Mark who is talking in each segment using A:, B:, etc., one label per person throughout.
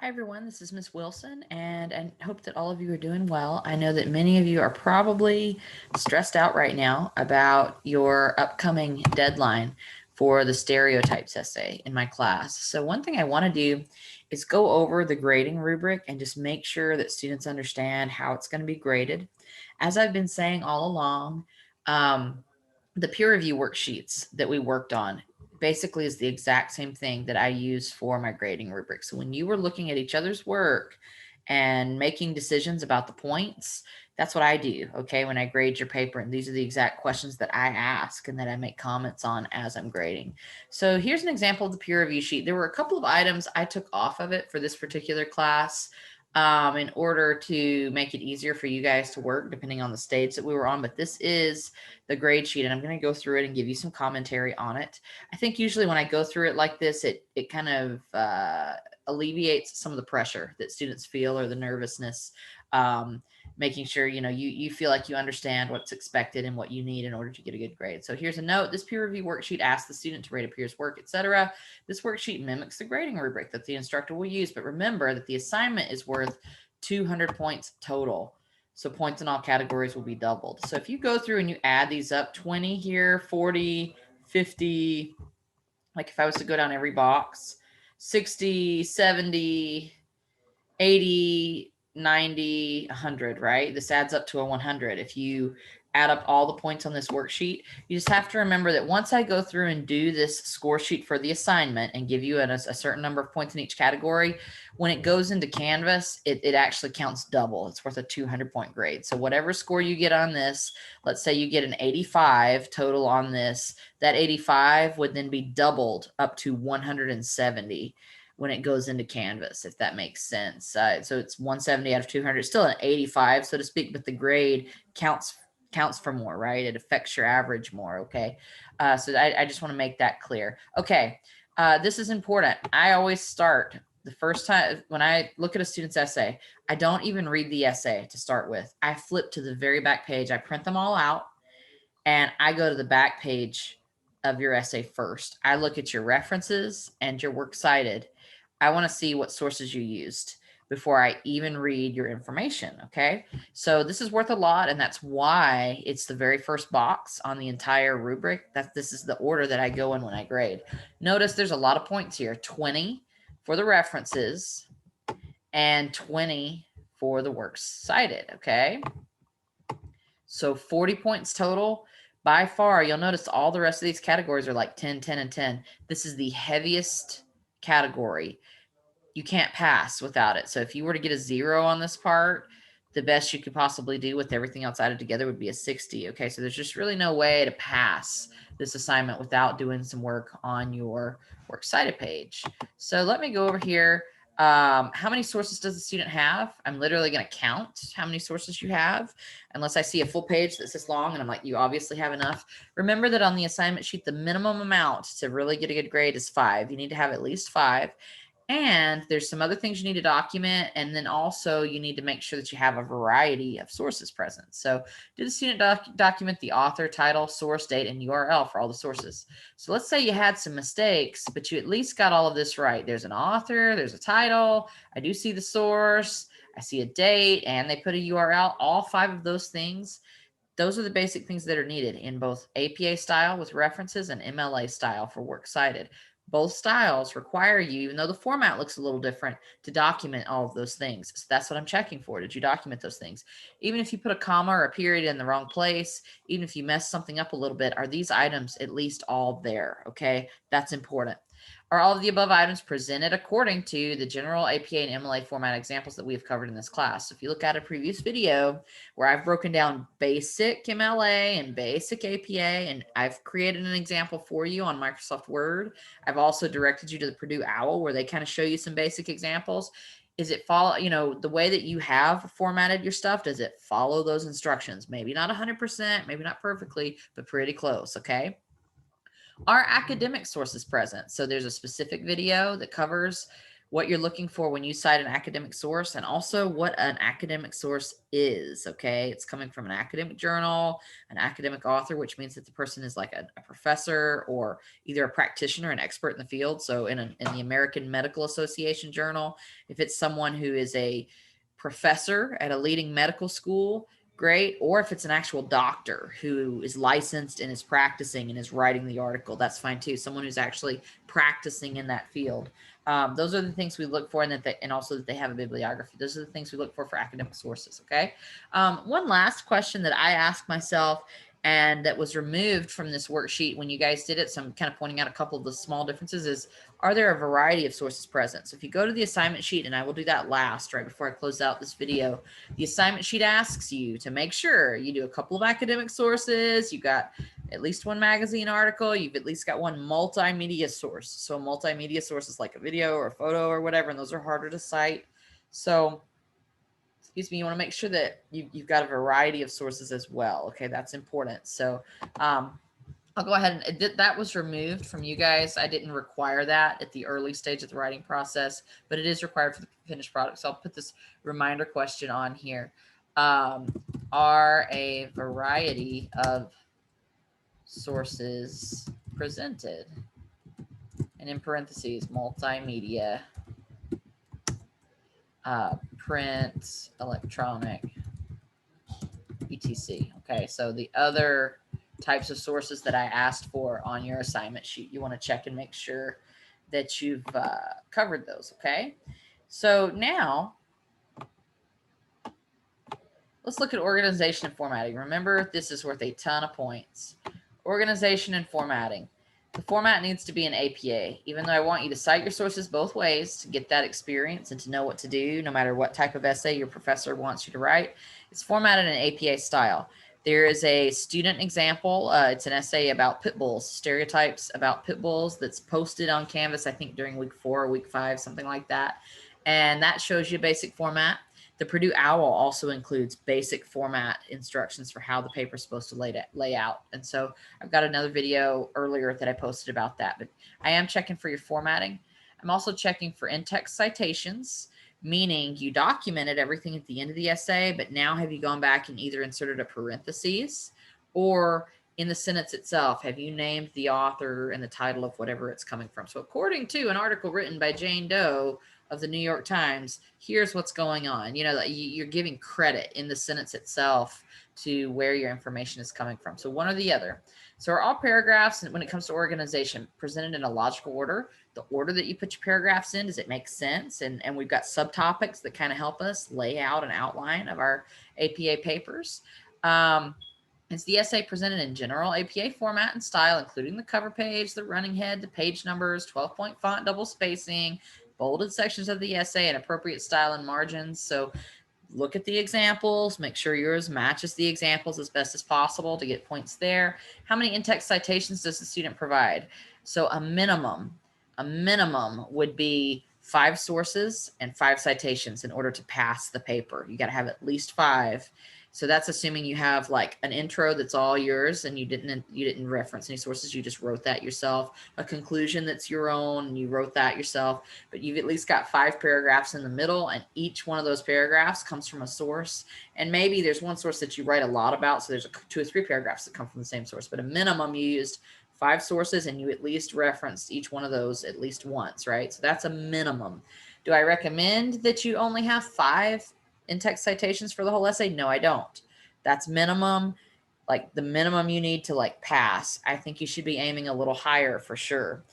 A: Hi everyone, this is Miss Wilson, and I hope that all of you are doing well. I know that many of you are probably stressed out right now about your upcoming deadline for the stereotypes essay in my class. So one thing I want to do is go over the grading rubric and just make sure that students understand how it's going to be graded. As I've been saying all along, the peer review worksheets that we worked on basically is the exact same thing that I use for my grading rubric. So when you were looking at each other's work and making decisions about the points, that's what I do. Okay. When I grade your paper, and these are the exact questions that I ask and that I make comments on as I'm grading. So here's an example of the peer review sheet. There were a couple of items I took off of it for this particular class in order to make it easier for you guys to work depending on the stage that we were on. But this is the grade sheet, and I'm going to go through it and give you some commentary on it. I think usually when I go through it like this, it kind of alleviates some of the pressure that students feel or the nervousness, making sure you feel like you understand what's expected and what you need in order to get a good grade. So here's a note: this peer review worksheet asks the student to rate a peer's work, etc. This worksheet mimics the grading rubric that the instructor will use, but remember that the assignment is worth 200 points total. So points in all categories will be doubled. So if you go through and you add these up, 20 here, 40, 50, like if I was to go down every box, 60, 70, 80, 90, 100, right? This adds up to a 100. If you add up all the points on this worksheet, you just have to remember that once I go through and do this score sheet for the assignment and give you a certain number of points in each category, when it goes into Canvas, it actually counts double. It's worth a 200-point grade. So whatever score you get on this, let's say you get an 85 total on this, that 85 would then be doubled up to 170 when it goes into Canvas, if that makes sense. So it's 170 out of 200. It's still an 85, so to speak, but the grade counts for more, right? It affects your average more, okay? So I just want to make that clear. Okay, this is important. I always start the first time when I look at a student's essay, I don't even read the essay to start with. I flip to the very back page. I print them all out, and I go to the back page of your essay first. I look at your references and your works cited. I want to see what sources you used before I even read your information. Okay. So this is worth a lot. And that's why it's the very first box on the entire rubric. This is the order that I go in when I grade. Notice there's a lot of points here: 20 for the references and 20 for the works cited. Okay. So 40 points total. By far, you'll notice all the rest of these categories are like 10, 10, and 10. This is the heaviest category. You can't pass without it. So if you were to get a 0 on this part, the best you could possibly do with everything else added together would be a 60. Okay, so there's just really no way to pass this assignment without doing some work on your works cited page. So let me go over here. How many sources does the student have? I'm literally going to count how many sources you have, unless I see a full page that's this long and I'm like, you obviously have enough. Remember that on the assignment sheet, the minimum amount to really get a good grade is 5. You need to have at least 5. And there's some other things you need to document. And then also you need to make sure that you have a variety of sources present. So did the student document the author, title, source, date, and URL for all the sources? So let's say you had some mistakes, but you at least got all of this right. There's an author, there's a title, I do see the source, I see a date, and they put a URL. All 5 of those things, those are the basic things that are needed in both APA style with references and MLA style for works cited. Both styles require you, even though the format looks a little different, to document all of those things. So that's what I'm checking for. Did you document those things? Even if you put a comma or a period in the wrong place, even if you mess something up a little bit, are these items at least all there? Okay, that's important. Are all of the above items presented according to the general APA and MLA format examples that we have covered in this class? So if you look at a previous video where I've broken down basic MLA and basic APA, and I've created an example for you on Microsoft Word, I've also directed you to the Purdue OWL where they kind of show you some basic examples. Is it follow, the way that you have formatted your stuff, does it follow those instructions? Maybe not 100%, maybe not perfectly, but pretty close, okay? Are academic sources present? So there's a specific video that covers what you're looking for when you cite an academic source, and also what an academic source is. Okay. It's coming from an academic journal, an academic author, which means that the person is like a professor or either a practitioner, an expert in the field. So in the American Medical Association journal, if it's someone who is a professor at a leading medical school, great. Or if it's an actual doctor who is licensed and is practicing and is writing the article, that's fine too. Someone who's actually practicing in that field. Those are the things we look for, and also that they have a bibliography. Those are the things we look for academic sources. Okay. One last question that I asked myself, and that was removed from this worksheet when you guys did it, so I'm kind of pointing out a couple of the small differences, is, are there a variety of sources present? So if you go to the assignment sheet, and I will do that last, right before I close out this video, the assignment sheet asks you to make sure you do a couple of academic sources, you got at least one magazine article, you've at least got one multimedia source. So a multimedia source is like a video or a photo or whatever, and those are harder to cite. So, excuse me, you want to make sure that you've got a variety of sources as well. Okay, that's important. So I'll go ahead and that was removed from you guys. I didn't require that at the early stage of the writing process, but it is required for the finished product. So I'll put this reminder question on here. Are a variety of sources presented? And in parentheses, multimedia, print, electronic, etc. Okay, so the other types of sources that I asked for on your assignment sheet, you want to check and make sure that you've covered those. Okay, so now let's look at organization and formatting. Remember, this is worth a ton of points. Organization and formatting. The format needs to be an APA, even though I want you to cite your sources both ways to get that experience and to know what to do, no matter what type of essay your professor wants you to write. It's formatted in APA style. There is a student example. It's an essay about pit bulls, stereotypes about pit bulls, that's posted on Canvas, I think during week 4 or week 5, something like that. And that shows you a basic format. The Purdue OWL also includes basic format instructions for how the paper is supposed to lay out. And so I've got another video earlier that I posted about that, but I am checking for your formatting. I'm also checking for in-text citations, meaning you documented everything at the end of the essay, but now have you gone back and either inserted a parentheses, or in the sentence itself, have you named the author and the title of whatever it's coming from? So according to an article written by Jane Doe of the New York Times, here's what's going on. You know, you're giving credit in the sentence itself to where your information is coming from. So one or the other. So are all paragraphs, when it comes to organization, presented in a logical order? The order that you put your paragraphs in, does it make sense? And we've got subtopics that kind of help us lay out an outline of our APA papers. Is the essay presented in general APA format and style, including the cover page, the running head, the page numbers, 12-point font, double spacing, bolded sections of the essay, and appropriate style and margins? So look at the examples, make sure yours matches the examples as best as possible to get points there. How many in-text citations does the student provide? So a minimum would be 5 sources and 5 citations in order to pass the paper. You got to have at least 5. So that's assuming you have like an intro that's all yours and you didn't reference any sources. You just wrote that yourself. A conclusion that's your own and you wrote that yourself. But you've at least got 5 paragraphs in the middle, and each one of those paragraphs comes from a source. And maybe there's one source that you write a lot about, so there's 2 or 3 paragraphs that come from the same source. But a minimum, you used 5 sources and you at least referenced each one of those at least once, right? So that's a minimum. Do I recommend that you only have 5 in-text citations for the whole essay? No, I don't. That's minimum, like the minimum you need to like pass. I think you should be aiming a little higher for sure.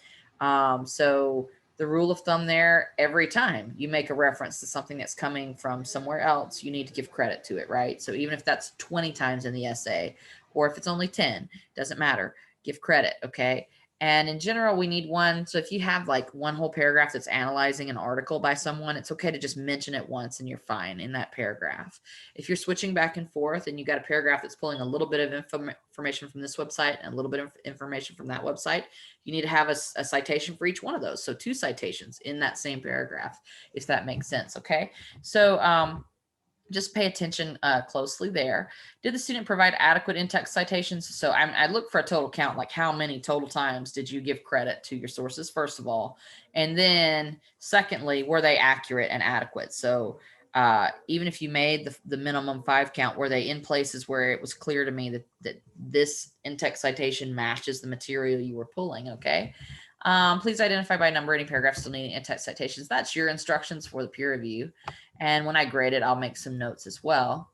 A: So the rule of thumb there, every time you make a reference to something that's coming from somewhere else, you need to give credit to it, right? So even if that's 20 times in the essay, or if it's only 10, doesn't matter. Give credit, okay? And in general, we need 1. So if you have like one whole paragraph that's analyzing an article by someone, it's okay to just mention it once and you're fine in that paragraph. If you're switching back and forth and you got a paragraph that's pulling a little bit of information from this website and a little bit of information from that website, you need to have a citation for each one of those. So 2 citations in that same paragraph, if that makes sense, okay? So just pay attention closely there. Did the student provide adequate in-text citations? So I look for a total count, like how many total times did you give credit to your sources, first of all? And then secondly, were they accurate and adequate? So even if you made the minimum 5 count, were they in places where it was clear to me that this in-text citation matches the material you were pulling, okay? Please identify by number any paragraphs still needing in-text citations. That's your instructions for the peer review. And when I grade it, I'll make some notes as well.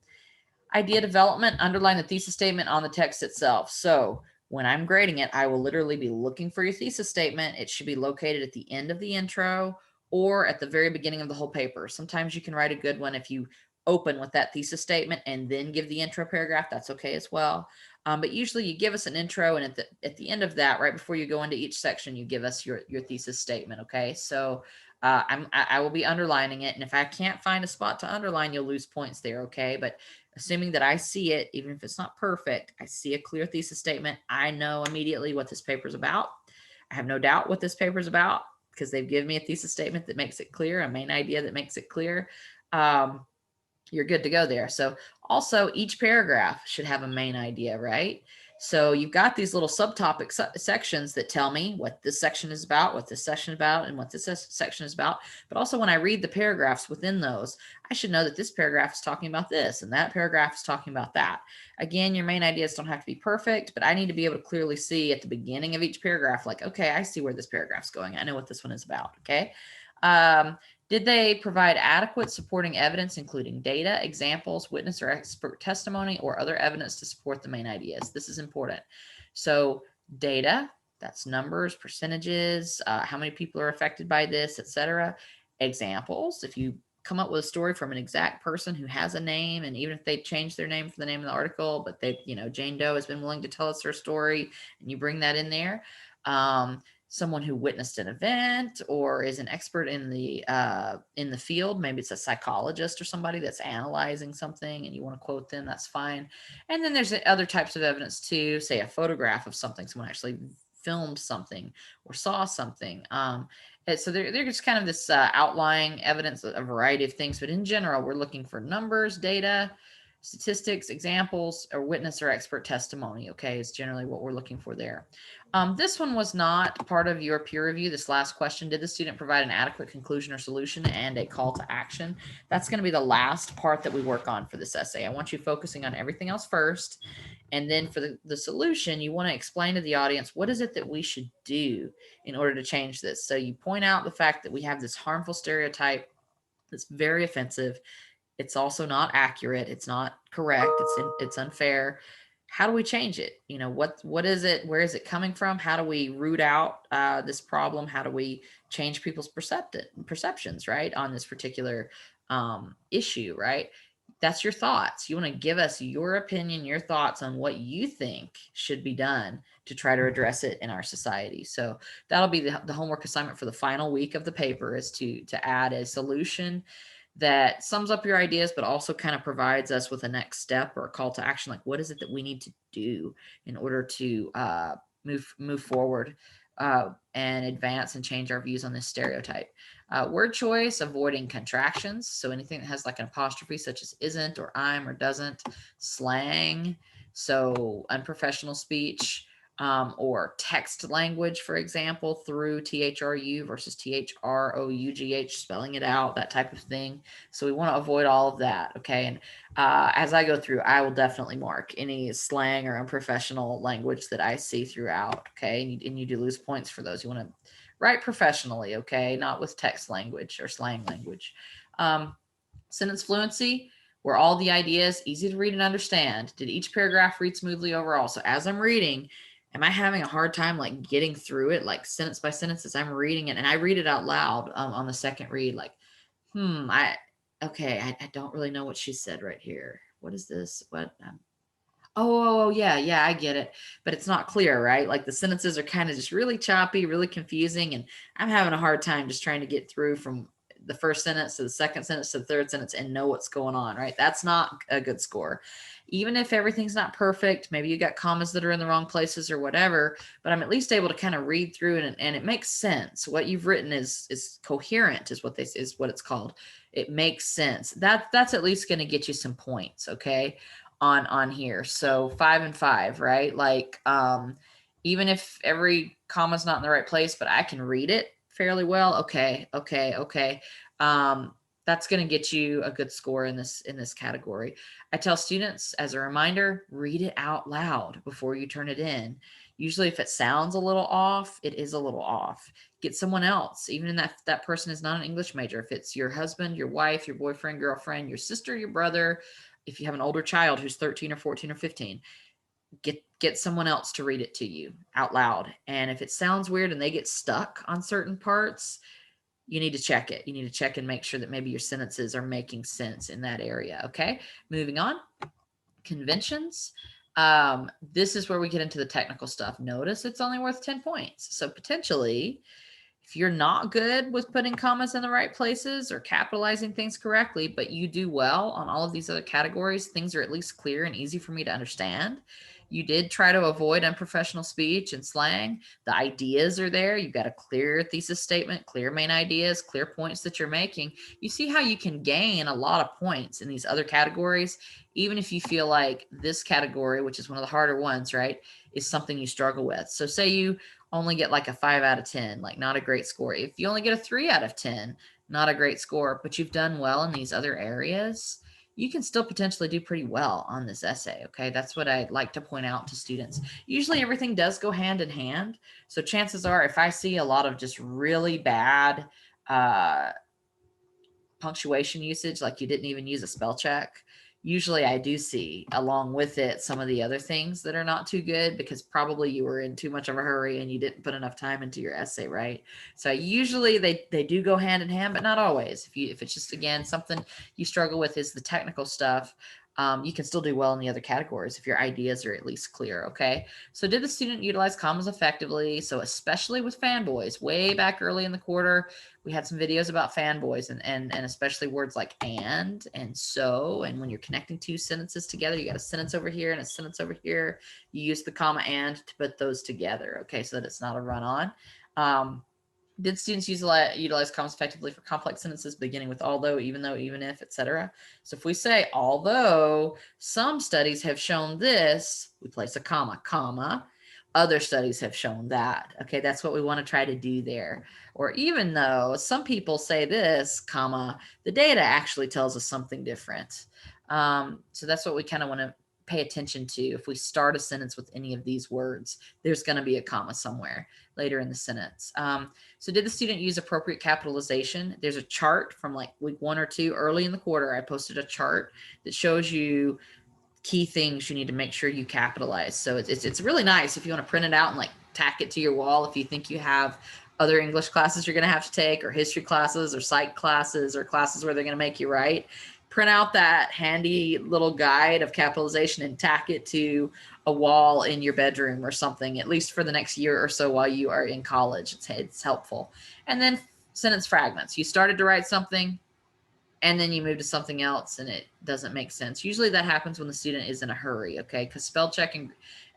A: Idea development, underline the thesis statement on the text itself. So when I'm grading it, I will literally be looking for your thesis statement. It should be located at the end of the intro or at the very beginning of the whole paper. Sometimes you can write a good one if you open with that thesis statement and then give the intro paragraph. That's okay as well. But usually you give us an intro, and at the end of that, right before you go into each section, you give us your thesis statement. Okay, so I will be underlining it, and if I can't find a spot to underline, you'll lose points there. Okay, but assuming that I see it, even if it's not perfect, I see a clear thesis statement, I know immediately what this paper is about. I have no doubt what this paper is about because they've given me a thesis statement that makes it clear, a main idea that makes it clear. You're good to go there. So also each paragraph should have a main idea, right? So you've got these little subtopic sections that tell me what this section is about, what this section is about, and what this section is about. But also when I read the paragraphs within those, I should know that this paragraph is talking about this and that paragraph is talking about that. Again, your main ideas don't have to be perfect, but I need to be able to clearly see at the beginning of each paragraph, like, okay, I see where this paragraph's going. I know what this one is about, okay? Did they provide adequate supporting evidence, including data, examples, witness or expert testimony, or other evidence to support the main ideas? This is important. So data, that's numbers, percentages, how many people are affected by this, etc. Examples, if you come up with a story from an exact person who has a name, and even if they change their name for the name of the article, but they, Jane Doe has been willing to tell us her story, and you bring that in there. Someone who witnessed an event or is an expert in the field. Maybe it's a psychologist or somebody that's analyzing something and you want to quote them, that's fine. And then there's other types of evidence too, say a photograph of something, someone actually filmed something or saw something. So they're just kind of this outlying evidence, a variety of things, but in general, we're looking for numbers, data, statistics, examples, or witness or expert testimony, okay, is generally what we're looking for there. This one was not part of your peer review. This last question, did the student provide an adequate conclusion or solution and a call to action? That's going to be the last part that we work on for this essay. I want you focusing on everything else first. And then for the solution, you want to explain to the audience, what is it that we should do in order to change this? So you point out the fact that we have this harmful stereotype that's very offensive. It's also not accurate. It's not correct. It's unfair. How do we change it? What is it? Where is it coming from? How do we root out this problem? How do we change people's perceptions, right, on this particular issue, right? That's your thoughts. You want to give us your opinion, your thoughts on what you think should be done to try to address it in our society. So that'll be the homework assignment for the final week of the paper, is to add a solution that sums up your ideas, but also kind of provides us with a next step or a call to action. Like, what is it that we need to do in order to move forward and advance and change our views on this stereotype? Word choice, avoiding contractions. So anything that has like an apostrophe, such as isn't or I'm or doesn't. Slang, so unprofessional speech. Or text language, for example, through THRU versus THROUGH, spelling it out, that type of thing. So we want to avoid all of that, okay? And as I go through, I will definitely mark any slang or unprofessional language that I see throughout, okay? And you do lose points for those. You want to write professionally, okay? Not with text language or slang language. Sentence fluency, were all the ideas easy to read and understand? Did each paragraph read smoothly overall? So as I'm reading, am I having a hard time like getting through it, like sentence by sentence as I'm reading it? And I read it out loud on the second read, like, I don't really know what she said right here. What is this? What? Yeah, I get it. But it's not clear, right? Like the sentences are kind of just really choppy, really confusing. And I'm having a hard time just trying to get through from the first sentence to the second sentence to the third sentence and know what's going on, right? That's not a good score. Even if everything's not perfect, maybe you got commas that are in the wrong places or whatever, but I'm at least able to kind of read through it and it makes sense. What you've written is coherent, is what it's called. It makes sense. That's at least going to get you some points, okay, on here. So 5 and 5, right? Like even if every comma's not in the right place, but I can read it fairly well. Okay. That's going to get you a good score in this category. I tell students, as a reminder, read it out loud before you turn it in. Usually if it sounds a little off, it is a little off. Get someone else, even if that person is not an English major. If it's your husband, your wife, your boyfriend, girlfriend, your sister, your brother, if you have an older child who's 13 or 14 or 15, get someone else to read it to you out loud. And if it sounds weird and they get stuck on certain parts, you need to check it. You need to check and make sure that maybe your sentences are making sense in that area. Okay, moving on. Conventions. This is where we get into the technical stuff. Notice it's only worth 10 points. So potentially, if you're not good with putting commas in the right places or capitalizing things correctly, but you do well on all of these other categories, things are at least clear and easy for me to understand. You did try to avoid unprofessional speech and slang. The ideas are there. You've got a clear thesis statement, clear main ideas, clear points that you're making. You see how you can gain a lot of points in these other categories, even if you feel like this category, which is one of the harder ones, right, is something you struggle with. So say you only get like a 5 out of 10, like not a great score. If you only get a 3 out of 10, not a great score, but you've done well in these other areas, you can still potentially do pretty well on this essay. Okay, that's what I like to point out to students. Usually everything does go hand in hand. So chances are, if I see a lot of just really bad punctuation usage, like you didn't even use a spell check, usually I do see along with it some of the other things that are not too good, because probably you were in too much of a hurry and you didn't put enough time into your essay, right? So usually they do go hand in hand, but not always. If it's just, again, something you struggle with is the technical stuff, you can still do well in the other categories if your ideas are at least clear. Okay, so did the student utilize commas effectively? So especially with fanboys, way back early in the quarter, we had some videos about fanboys and especially words like and so. And when you're connecting two sentences together, you got a sentence over here and a sentence over here, you use the comma and to put those together, okay, so that it's not a run on. Did students utilize commas effectively for complex sentences beginning with although, even though, even if, etc.? So if we say although some studies have shown this, we place a comma. Other studies have shown that. Okay, that's what we want to try to do there. Or even though some people say this, comma, the data actually tells us something different. So that's what we kind of want to pay attention to. If we start a sentence with any of these words, there's going to be a comma somewhere later in the sentence. So did the student use appropriate capitalization? There's a chart from like week 1 or 2 early in the quarter. I posted a chart that shows you key things you need to make sure you capitalize. So it's really nice if you want to print it out and like tack it to your wall if you think you have other English classes you're going to have to take, or history classes, or psych classes, or classes where they're going to make you write. Print out that handy little guide of capitalization and tack it to a wall in your bedroom or something, at least for the next year or so while you are in college. It's helpful. And then sentence fragments. You started to write something, and then you move to something else and it doesn't make sense. Usually that happens when the student is in a hurry, okay? Because spell check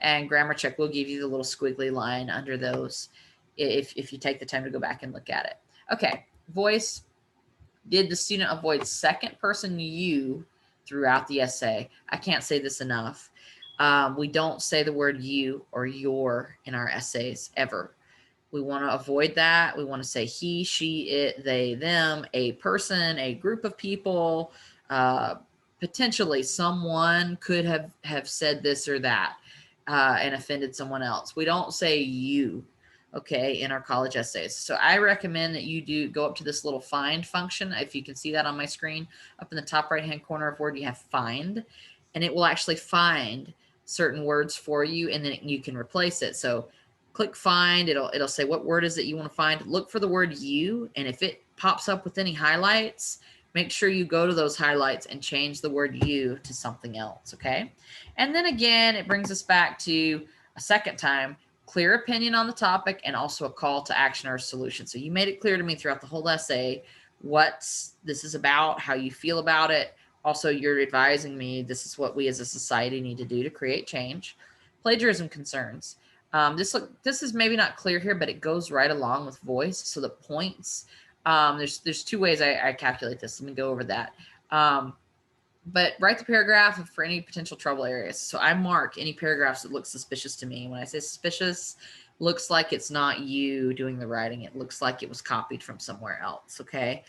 A: and grammar check will give you the little squiggly line under those if you take the time to go back and look at it. Okay, voice. Did the student avoid second person you throughout the essay? I can't say this enough. We don't say the word you or your in our essays ever. We want to avoid that. We want to say he, she, it, they, them, a person, a group of people, potentially someone could have said this or that and offended someone else. We don't say you, okay, in our college essays. So I recommend that you do go up to this little find function. If you can see that on my screen, up in the top right-hand corner of Word, you have find, and it will actually find certain words for you, and then you can replace it. So click find, it'll say what word is it you want to find. Look for the word you, and if it pops up with any highlights, make sure you go to those highlights and change the word you to something else, okay? And then again, it brings us back to a second time, clear opinion on the topic and also a call to action or a solution. So you made it clear to me throughout the whole essay what this is about, how you feel about it. Also, you're advising me this is what we as a society need to do to create change. Plagiarism concerns. This is maybe not clear here, but it goes right along with voice. So the points, there's two ways I calculate this. Let me go over that. But write the paragraph for any potential trouble areas. So I mark any paragraphs that look suspicious to me. When I say suspicious, looks like it's not you doing the writing. It looks like it was copied from somewhere else. Okay.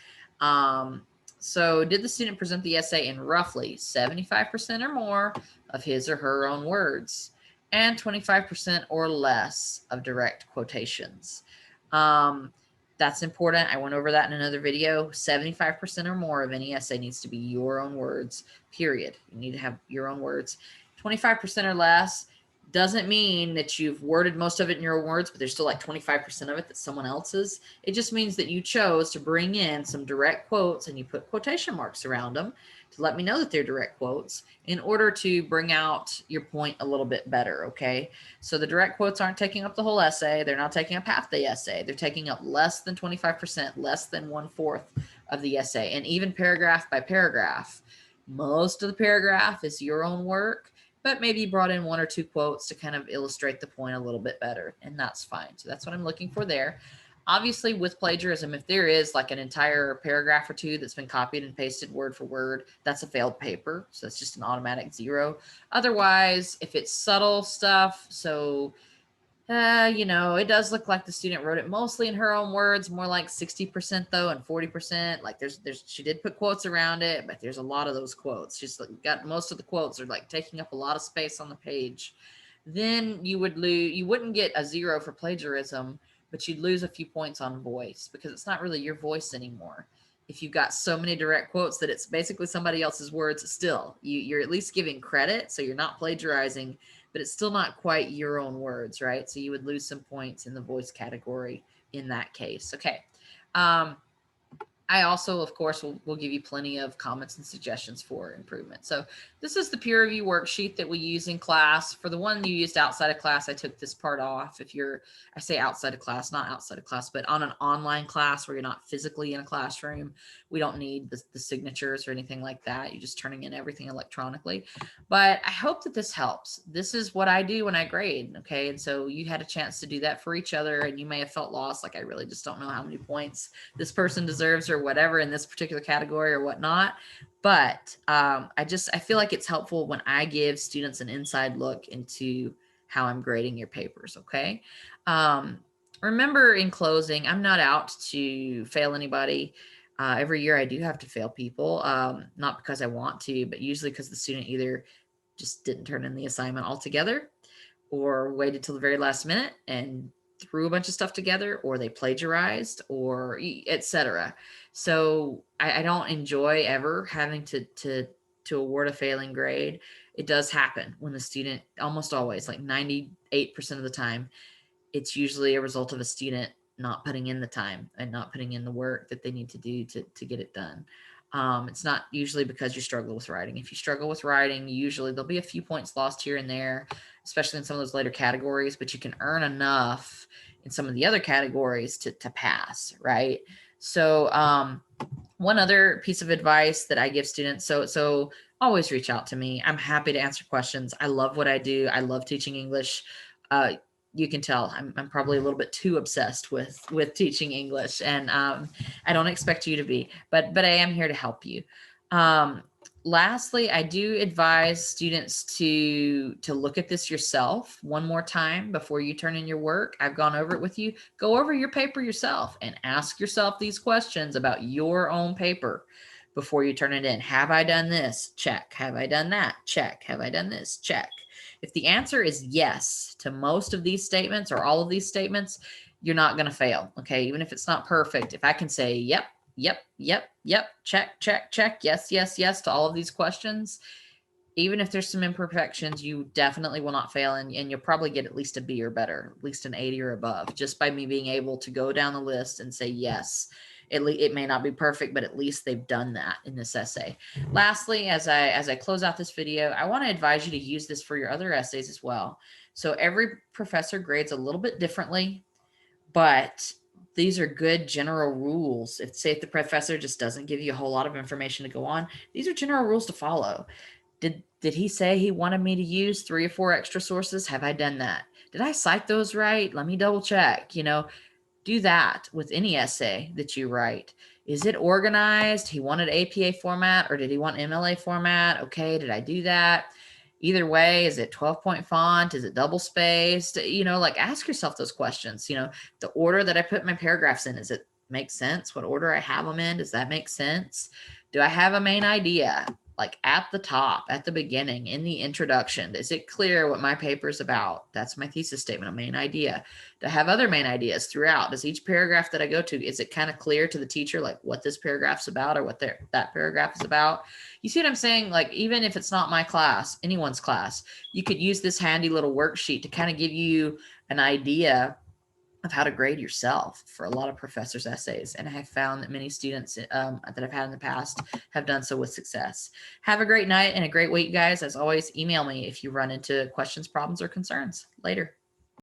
A: So did the student present the essay in roughly 75% or more of his or her own words, and 25% or less of direct quotations? That's important. I went over that in another video. 75% or more of any essay needs to be your own words, period. You need to have your own words. 25% or less doesn't mean that you've worded most of it in your own words, but there's still like 25% of it that's someone else's. It just means that you chose to bring in some direct quotes and you put quotation marks around them to let me know that they're direct quotes in order to bring out your point a little bit better, okay? So the direct quotes aren't taking up the whole essay. They're not taking up half the essay. They're taking up less than 25%, less than 1/4 of the essay. And even paragraph by paragraph, most of the paragraph is your own work, but maybe you brought in 1 or 2 quotes to kind of illustrate the point a little bit better, and that's fine. So that's what I'm looking for there. Obviously, with plagiarism, if there is like an entire paragraph or two that's been copied and pasted word for word, that's a failed paper. So it's just an automatic 0. Otherwise, if it's subtle stuff, so it does look like the student wrote it mostly in her own words, more like 60% though, and 40%. Like she did put quotes around it, but there's a lot of those quotes. She's got most of the quotes are like taking up a lot of space on the page. Then you wouldn't get a 0 for plagiarism, but you'd lose a few points on voice because it's not really your voice anymore. If you've got so many direct quotes that it's basically somebody else's words, still, you're at least giving credit, so you're not plagiarizing, but it's still not quite your own words, right? So you would lose some points in the voice category in that case. Okay. I also, of course, will give you plenty of comments and suggestions for improvement. So this is the peer review worksheet that we use in class. For the one you used outside of class, I took this part off. I say outside of class, not outside of class, but on an online class where you're not physically in a classroom, we don't need the signatures or anything like that. You're just turning in everything electronically. But I hope that this helps. This is what I do when I grade, okay? And so you had a chance to do that for each other, and you may have felt lost, like I really just don't know how many points this person deserves or whatever in this particular category or whatnot. But I feel like it's helpful when I give students an inside look into how I'm grading your papers, okay? Remember, in closing, I'm not out to fail anybody. Every year I do have to fail people, not because I want to, but usually because the student either just didn't turn in the assignment altogether or waited till the very last minute and threw a bunch of stuff together, or they plagiarized, or etc. So I don't enjoy ever having to award a failing grade. It does happen when the student, almost always, like 98% of the time, it's usually a result of a student not putting in the time and not putting in the work that they need to do to get it done. It's not usually because you struggle with writing. If you struggle with writing, usually there'll be a few points lost here and there, especially in some of those later categories, but you can earn enough in some of the other categories to pass, right? So one other piece of advice that I give students, so always reach out to me. I'm happy to answer questions. I love what I do. I love teaching English. You can tell I'm probably a little bit too obsessed with teaching English, and I don't expect you to be, but I am here to help you. Lastly, I do advise students to look at this yourself one more time before you turn in your work. I've gone over it with you. Go over your paper yourself and ask yourself these questions about your own paper before you turn it in. Have I done this? Check. Have I done that? Check. Have I done this? Check. If the answer is yes to most of these statements or all of these statements, you're not going to fail, okay? Even if it's not perfect, if I can say, yep, check, yes to all of these questions, even if there's some imperfections, you definitely will not fail, and you'll probably get at least a B or better, at least an 80 or above, just by me being able to go down the list and say yes. It may not be perfect, but at least they've done that in this essay. Lastly, as I close out this video, I want to advise you to use this for your other essays as well. So every professor grades a little bit differently, but these are good general rules. If the professor just doesn't give you a whole lot of information to go on, these are general rules to follow. Did he say he wanted me to use 3 or 4 extra sources? Have I done that? Did I cite those right? Let me double check. Do that with any essay that you write. Is it organized? He wanted APA format, or did he want MLA format? Okay, did I do that? Either way, is it 12-point font? Is it double spaced? Like, ask yourself those questions. The order that I put my paragraphs in, does it make sense? What order I have them in, does that make sense? Do I have a main idea? Like at the top, at the beginning, in the introduction, is it clear what my paper is about? That's my thesis statement, a main idea. Do I have other main ideas throughout? Does each paragraph that I go to, is it kind of clear to the teacher, like what this paragraph's about or what that paragraph is about? You see what I'm saying? Like, even if it's not my class, anyone's class, you could use this handy little worksheet to kind of give you an idea of how to grade yourself for a lot of professors' essays. And I have found that many students that I've had in the past have done so with success. Have a great night and a great week, guys. As always, email me if you run into questions, problems, or concerns. Later.